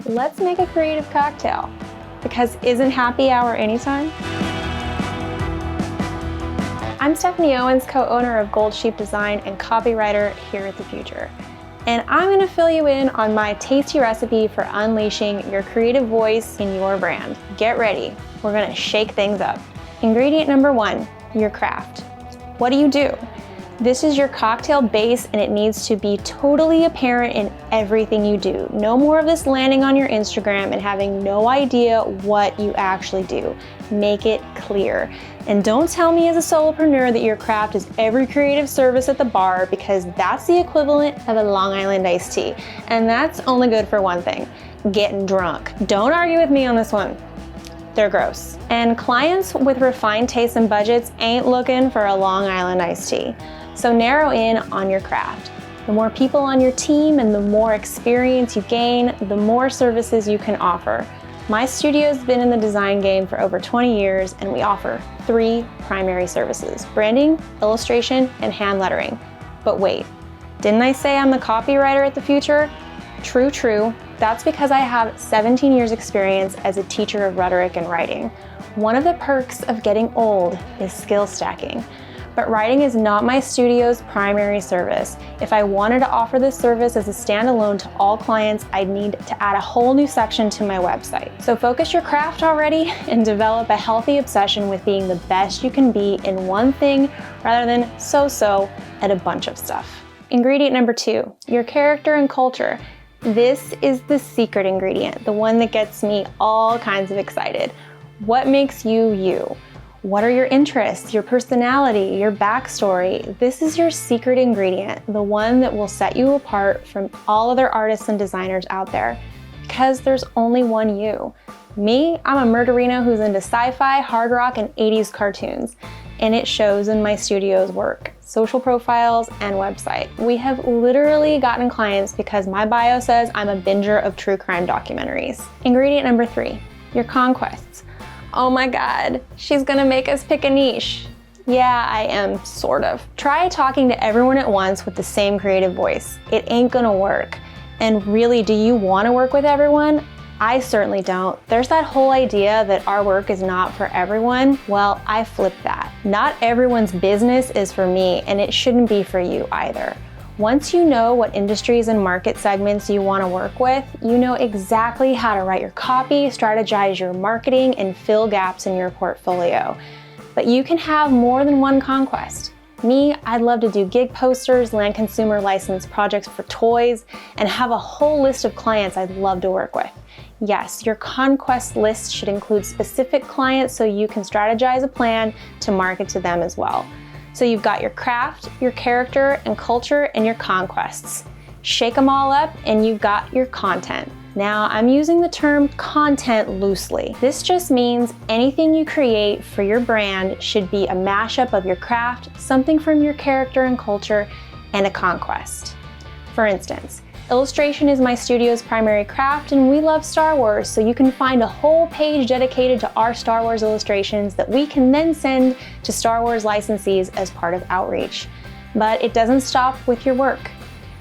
let's make a creative cocktail. Because isn't happy hour anytime? I'm Stephanie Owens, co-owner of Gold Sheep Design and copywriter here at the Futur. And I'm going to fill you in on my tasty recipe for unleashing your creative voice in your brand. Get ready, we're going to shake things up. Ingredient number 1, your craft. What do? This is your cocktail base and it needs to be totally apparent in everything you do. No more of this landing on your Instagram and having no idea what you actually do. Make it clear. And don't tell me as a solopreneur that your craft is every creative service at the bar, because that's the equivalent of a Long Island iced tea. And that's only good for one thing, getting drunk. Don't argue with me on this one. They're gross. And clients with refined tastes and budgets ain't looking for a Long Island iced tea. So narrow in on your craft. The more people on your team and the more experience you gain, the more services you can offer. My studio's been in the design game for over 20 years and we offer 3 primary services: branding, illustration, and hand lettering. But wait, didn't I say I'm the copywriter at the Futur? True. That's because I have 17 years experience as a teacher of rhetoric and writing. One of the perks of getting old is skill stacking. But writing is not my studio's primary service. If I wanted to offer this service as a standalone to all clients, I'd need to add a whole new section to my website. So focus your craft already and develop a healthy obsession with being the best you can be in one thing rather than so-so at a bunch of stuff. Ingredient number 2, your character and culture. This is the secret ingredient, the one that gets me all kinds of excited. What makes you you? What are your interests, your personality, your backstory? This is your secret ingredient, the one that will set you apart from all other artists and designers out there, because there's only one you. Me, I'm a murderino who's into sci-fi, hard rock, and 80s cartoons, and it shows in my studio's work, social profiles, and website. We have literally gotten clients because my bio says I'm a binger of true crime documentaries. Ingredient number 3, your conquests. Oh my God, she's gonna make us pick a niche. Yeah, I am, sort of. Try talking to everyone at once with the same creative voice. It ain't gonna work. And really, do you wanna work with everyone? I certainly don't. There's that whole idea that our work is not for everyone. Well, I flip that. Not everyone's business is for me, and it shouldn't be for you either. Once you know what industries and market segments you want to work with, you know exactly how to write your copy, strategize your marketing, and fill gaps in your portfolio. But you can have more than one conquest. Me, I'd love to do gig posters, land consumer license projects for toys, and have a whole list of clients I'd love to work with. Yes, your conquest list should include specific clients so you can strategize a plan to market to them as well. So you've got your craft, your character and culture, and your conquests. Shake them all up and you've got your content. Now, I'm using the term content loosely. This just means anything you create for your brand should be a mashup of your craft, something from your character and culture, and a conquest. For instance, illustration is my studio's primary craft and we love Star Wars, so you can find a whole page dedicated to our Star Wars illustrations that we can then send to Star Wars licensees as part of outreach. But it doesn't stop with your work.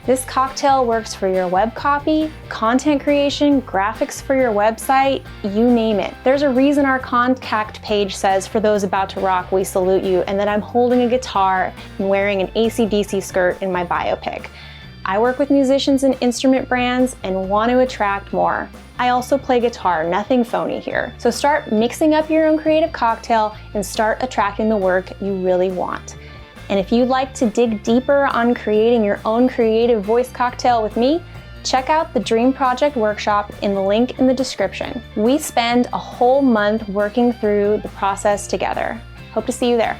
This cocktail works for your web copy, content creation, graphics for your website, you name it. There's a reason our contact page says, "For those about to rock, we salute you," and that I'm holding a guitar and wearing an AC/DC skirt in my biopic. I work with musicians and instrument brands and want to attract more. I also play guitar, nothing phony here. So start mixing up your own creative cocktail and start attracting the work you really want. And if you'd like to dig deeper on creating your own creative voice cocktail with me, check out the Dream Project Workshop in the link in the description. We spend a whole month working through the process together. Hope to see you there.